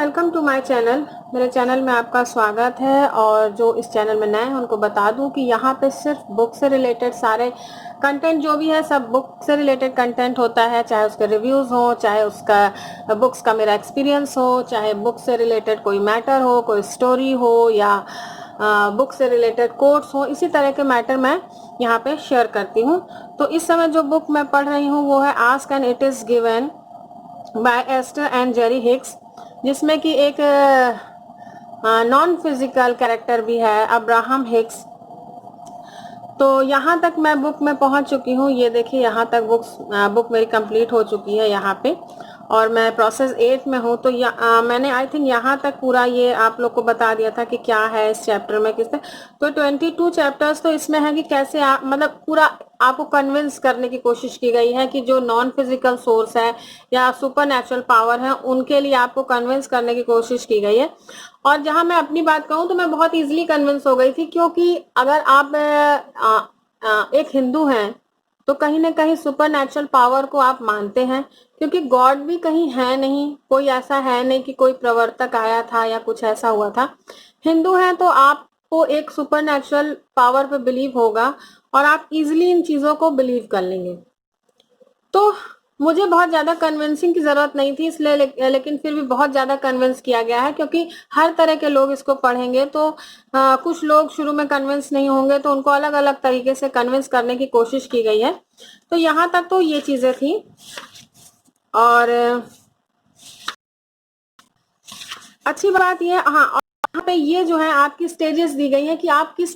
Welcome to my channel. मेरे channel में आपका स्वागत है। और जो इस चैनल में नए हैं उनको बता दूं कि यहाँ पे सिर्फ बुक से रिलेटेड सारे कंटेंट जो भी है सब बुक से रिलेटेड कंटेंट होता है, चाहे उसके रिव्यूज हो, चाहे उसका बुक्स का मेरा एक्सपीरियंस हो, चाहे बुक से रिलेटेड कोई मैटर हो, कोई स्टोरी हो, या बुक से रिलेटेड कोट्स हो। इसी तरह के मैटर मैं यहाँ पे शेयर करती हूँ। तो इस समय जो बुक मैं पढ़ रही हूँ वो है ask and it is given by Esther and Jerry Hicks, जिसमें कि एक नॉन फिजिकल कैरेक्टर भी है, अब्राहम हिक्स। तो यहाँ तक मैं बुक में पहुंच चुकी हूँ। ये देखिए, यहाँ तक बुक मेरी कंप्लीट हो चुकी है यहाँ पे, और मैं प्रोसेस 8 में हूँ। तो मैंने आई थिंक यहाँ तक पूरा ये आप लोग को बता दिया था कि क्या है इस चैप्टर में, किस तो 22 चैप्टर्स तो इसमें है कि कैसे आप मतलब पूरा आपको कन्विंस करने की कोशिश की गई है कि जो नॉन फिजिकल सोर्स है या सुपर नेचुरल पावर है उनके लिए आपको कन्विंस करने की कोशिश की गई है। और जहां मैं अपनी बात कहूं तो मैं बहुत इजीली कन्विंस हो गई थी, क्योंकि अगर आप एक हिंदू हैं तो कहीं ना कहीं सुपर नेचुरल पावर को आप मानते हैं, क्योंकि गॉड भी कहीं है नहीं, कोई ऐसा है नहीं कि कोई प्रवर्तक आया था या कुछ ऐसा हुआ था। हिंदू हैं तो आपको एक सुपर नेचुरल पावर पे बिलीव होगा और आप इजिली इन चीजों को बिलीव कर लेंगे। तो मुझे बहुत ज्यादा कन्विंसिंग की जरूरत नहीं थी, इसलिए लेकिन फिर भी बहुत ज्यादा कन्विंस किया गया है, क्योंकि हर तरह के लोग इसको पढ़ेंगे। तो कुछ लोग शुरू में कन्विंस नहीं होंगे, तो उनको अलग अलग तरीके से कन्विंस करने की कोशिश की गई है। तो यहाँ तक तो ये चीजें थी। और अच्छी बात ये, हाँ, और यहाँ पे ये जो है आपकी स्टेजेस दी गई है कि आप किस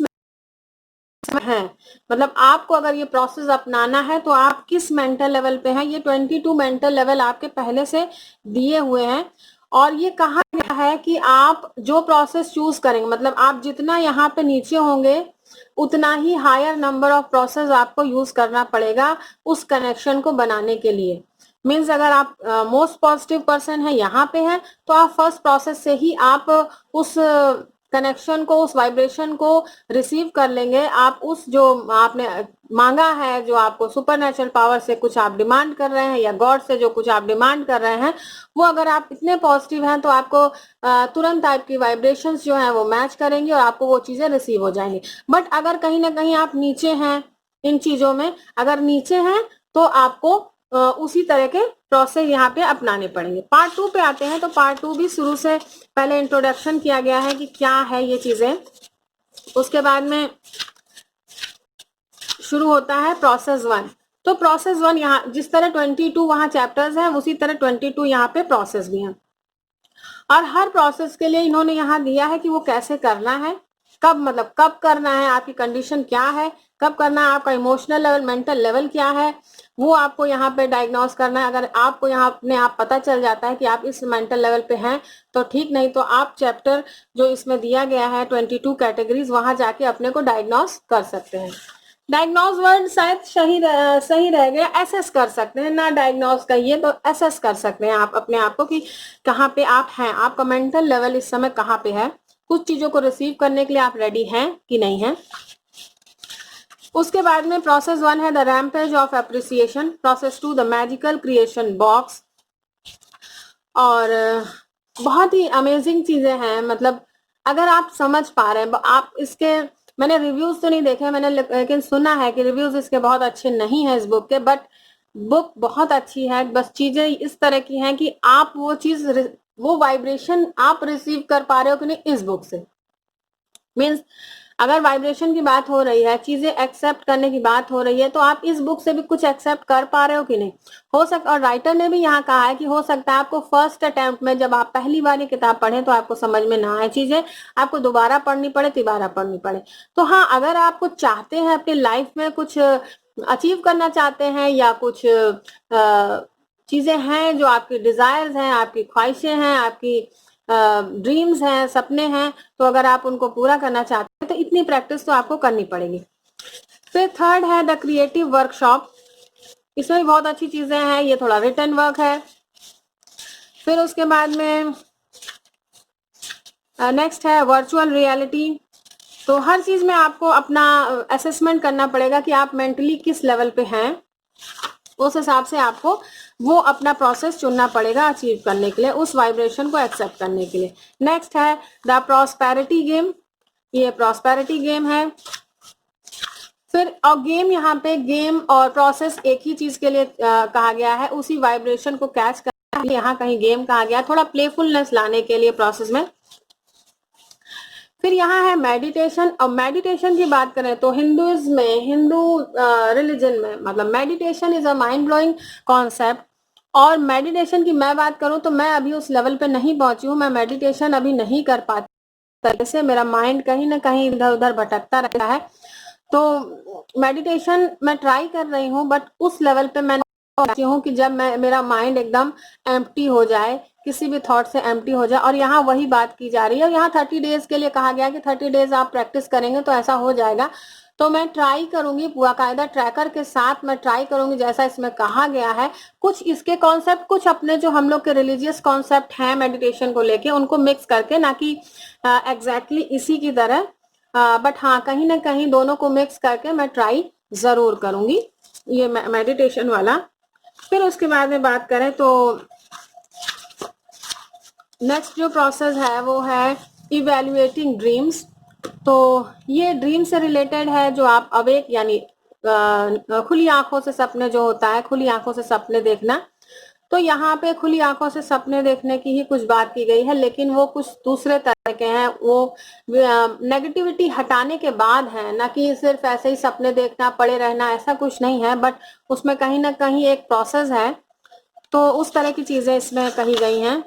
है, मतलब आपको अगर ये प्रोसेस अपनाना है तो आप किस मेंटल लेवल पे हैं। ये 22 मेंटल लेवल आपके पहले से दिए हुए हैं, और ये कहा गया है कि आप जो प्रोसेस चूज करेंगे, मतलब आप जितना यहाँ पे नीचे होंगे उतना ही हायर नंबर ऑफ प्रोसेस आपको यूज करना पड़ेगा उस कनेक्शन को बनाने के लिए। मीन्स अगर आप मोस्ट पॉजिटिव पर्सन है यहाँ पे है तो आप फर्स्ट प्रोसेस से ही आप उस कनेक्शन को, उस वाइब्रेशन को रिसीव कर लेंगे। आप उस जो आपने मांगा है, जो आपको सुपर नेचुरल पावर से कुछ आप डिमांड कर रहे हैं या गॉड से जो कुछ आप डिमांड कर रहे हैं, वो अगर आप इतने पॉजिटिव हैं तो आपको तुरंत आपकी वाइब्रेशंस जो है वो मैच करेंगी और आपको वो चीजें रिसीव हो जाएंगी। बट अगर कहीं ना कहीं आप नीचे हैं इन चीजों में, अगर नीचे हैं तो आपको उसी तरह के प्रोसेस यहाँ पे अपनाने पड़ेंगे। पार्ट 2 पे आते हैं। तो पार्ट 2 भी शुरू से पहले इंट्रोडक्शन किया गया है कि क्या है ये चीजें। उसके बाद में शुरू होता है प्रोसेस 1। तो प्रोसेस 1 यहाँ जिस तरह 22 वहां चैप्टर्स हैं, उसी तरह 22 यहाँ पे प्रोसेस भी हैं। और हर प्रोसेस के लिए इन्होंने यहाँ दिया है कि वो कैसे करना है, कब, मतलब कब करना है, आपकी कंडीशन क्या है, कब करना है, आपका इमोशनल लेवल, मेंटल लेवल क्या है, वो आपको यहाँ पे डायग्नोस करना है। अगर आपको यहाँ अपने आप पता चल जाता है कि आप इस मेंटल लेवल पे हैं तो ठीक, नहीं तो आप चैप्टर जो इसमें दिया गया है 22 कैटेगरीज, वहां जाके अपने को डायग्नोस कर सकते हैं। डायग्नोस वर्ड शायद सही रह गया, एसेस कर सकते हैं ना, डायग्नोस कहिए तो एसेस कर सकते हैं आप अपने आप को कि कहाँ पे आप हैं, आपका मेंटल लेवल इस समय कहाँ पे है, कुछ चीजों को रिसीव करने के लिए आप रेडी हैं कि नहीं हैं। उसके बाद में प्रोसेस 1 है the rampage of appreciation, process 2 the magical creation box. और बहुत ही अमेजिंग चीजें हैं, मतलब अगर आप समझ पा रहे हैं आप इसके, मैंने रिव्यूज तो नहीं देखे, मैंने लेकिन सुना है कि रिव्यूज इसके बहुत अच्छे नहीं है इस बुक के, बट बुक बहुत अच्छी है। बस चीजें इस तरह की हैं कि आप वो चीज, वो वाइब्रेशन आप रिसीव कर पा रहे हो कि नहीं इस बुक से। मीन्स अगर वाइब्रेशन की बात हो रही है, चीजें एक्सेप्ट करने की बात हो रही है, तो आप इस बुक से भी कुछ एक्सेप्ट कर पा रहे हो कि नहीं। हो सकता, और राइटर ने भी यहाँ कहा है कि हो सकता है आपको फर्स्ट अटेम्प्ट में, जब आप पहली बार ये किताब पढ़ें तो आपको समझ में ना आए चीजें, आपको दोबारा पढ़नी पड़े, तिबारा पढ़नी पड़े। तो हाँ, अगर आप कुछ चाहते हैं अपनी लाइफ में, कुछ अचीव करना चाहते हैं, या कुछ चीजें हैं जो आपकी डिजायर्स हैं, आपकी ख्वाहिशें हैं, आपकी ड्रीम्स हैं, सपने हैं, तो अगर आप उनको पूरा करना चाहते हैं तो इतनी प्रैक्टिस तो आपको करनी पड़ेगी। फिर थर्ड है द क्रिएटिव वर्कशॉप, इसमें भी बहुत अच्छी चीजें हैं, ये थोड़ा रिटन वर्क है। फिर उसके बाद में नेक्स्ट है वर्चुअल रियलिटी। तो हर चीज में आपको अपना असेसमेंट करना पड़ेगा कि आप मेंटली किस लेवल पे हैं, उस हिसाब से आपको वो अपना प्रोसेस चुनना पड़ेगा अचीव करने के लिए, उस वाइब्रेशन को एक्सेप्ट करने के लिए। नेक्स्ट है द प्रॉस्पेरिटी गेम, ये प्रॉस्पेरिटी गेम है। फिर और गेम, यहाँ पे गेम और प्रोसेस एक ही चीज के लिए कहा गया है, उसी वाइब्रेशन को कैच करने के लिए यहाँ कहीं गेम कहा गया, थोड़ा प्लेफुलनेस लाने के लिए प्रोसेस में। फिर यहाँ है मेडिटेशन। और मेडिटेशन की बात करें तो हिंदुइज्म में, हिंदू रिलीजन में, मतलब meditation is a mind blowing concept. और मेडिटेशन की मैं बात करूं तो मैं अभी उस लेवल पे नहीं पहुंची हूँ, मैं मेडिटेशन अभी नहीं कर पाती, से मेरा माइंड कहीं ना कहीं इधर उधर भटकता रहता है। तो मेडिटेशन मैं ट्राई कर रही हूँ, बट उस लेवल पे मैं पहुंची हूँ कि जब मेरा माइंड एकदम एम्प्टी हो जाए, किसी भी थॉट से एम्प्टी हो जाए। और यहाँ वही बात की जा रही है, यहाँ 30 डेज के लिए कहा गया कि 30 डेज आप प्रैक्टिस करेंगे तो ऐसा हो जाएगा। तो मैं ट्राई करूंगी बाकायदा ट्रैकर के साथ, मैं ट्राई करूंगी जैसा इसमें कहा गया है। कुछ इसके कॉन्सेप्ट, कुछ अपने जो हम लोग के रिलीजियस कॉन्सेप्ट हैं मेडिटेशन को लेके, उनको मिक्स करके, ना कि एग्जैक्टली इसी की तरह, बट हाँ कहीं ना कहीं दोनों को मिक्स करके मैं ट्राई जरूर करूंगी ये मेडिटेशन वाला। फिर उसके बाद में बात करें तो नेक्स्ट जो प्रोसेस है वो है इवेल्युएटिंग ड्रीम्स। तो ये ड्रीम से रिलेटेड है, जो आप अवेक यानी खुली आंखों से सपने जो होता है, खुली आंखों से सपने देखना। तो यहाँ पे खुली आंखों से सपने देखने की ही कुछ बात की गई है, लेकिन वो कुछ दूसरे तरह के हैं। वो नेगेटिविटी हटाने के बाद है, ना कि सिर्फ ऐसे ही सपने देखना, पड़े रहना, ऐसा कुछ नहीं है, बट उसमें कहीं ना कहीं एक प्रोसेस है। तो उस तरह की चीजें इसमें कही गई हैं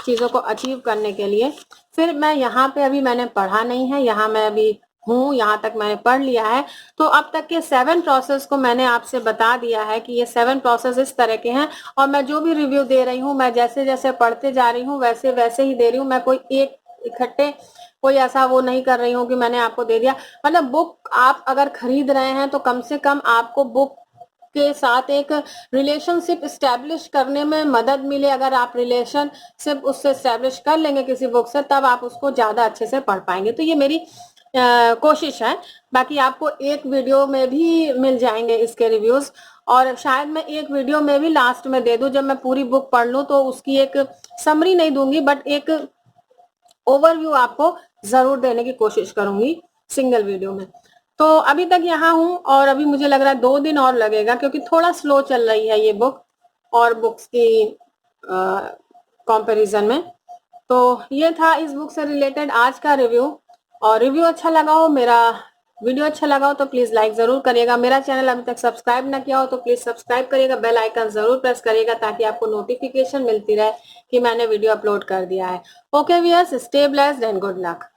चीजों को अचीव करने के लिए। फिर मैं यहाँ पे अभी मैंने पढ़ा नहीं है, यहाँ मैं अभी हूँ, यहाँ तक मैंने पढ़ लिया है। तो अब तक के 7 प्रोसेस को मैंने आपसे बता दिया है कि ये 7 प्रोसेस इस तरह के हैं। और मैं जो भी रिव्यू दे रही हूँ, मैं जैसे जैसे पढ़ते जा रही हूँ वैसे वैसे ही दे रही हूँ। मैं कोई एक इकट्ठे कोई ऐसा वो नहीं कर रही हूँ कि मैंने आपको दे दिया। मतलब बुक आप अगर खरीद रहे हैं तो कम से कम आपको बुक के साथ एक रिलेशनशिप स्टैब्लिश करने में मदद मिले। अगर आप रिलेशनशिप उससे स्टैब्लिश कर लेंगे किसी बुक से, तब आप उसको ज्यादा अच्छे से पढ़ पाएंगे। तो ये मेरी कोशिश है। बाकी आपको एक वीडियो में भी मिल जाएंगे इसके रिव्यूज, और शायद मैं एक वीडियो में भी लास्ट में दे दूं, जब मैं पूरी बुक पढ़ लूं तो उसकी एक समरी नहीं दूंगी, बट एक ओवरव्यू आपको जरूर देने की कोशिश करूंगी सिंगल वीडियो में। तो अभी तक यहाँ हूँ, और अभी मुझे लग रहा है 2 दिन और लगेगा, क्योंकि थोड़ा स्लो चल रही है ये बुक और बुक्स की कंपैरिजन में। तो ये था इस बुक से रिलेटेड आज का रिव्यू। और रिव्यू अच्छा लगा हो, मेरा वीडियो अच्छा लगा हो, तो प्लीज लाइक जरूर करिएगा। मेरा चैनल अभी तक सब्सक्राइब ना किया हो तो प्लीज सब्सक्राइब करिएगा, बेल आइकन जरूर प्रेस करिएगा, ताकि आपको नोटिफिकेशन मिलती रहे कि मैंने वीडियो अपलोड कर दिया है। Okay viewers, stay blessed and good luck.